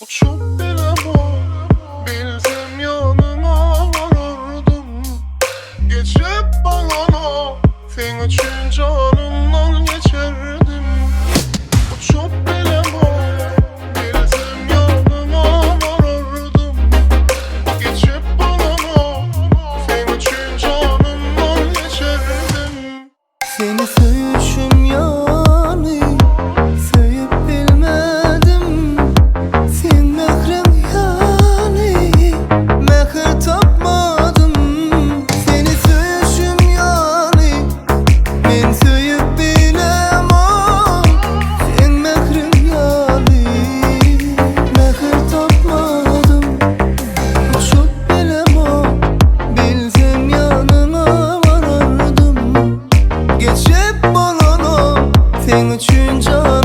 Uçup bile bilsem yanına varırdım. Geçip bağlana sen için canımdan geçerdim. Uçup bile bilsem yanına varırdım. Geçip bağlana sen için canımdan geçerdim. Seni söğüşüm yani söyüp bilmedim. Sen mehrim yani mehir tapmadım. Seni söğüşüm yani ben söyüp bilemem. Sen mehrim yani mehir tapmadım. Uçup bilemem bilsem yanına varardım. Geçip balona sen için can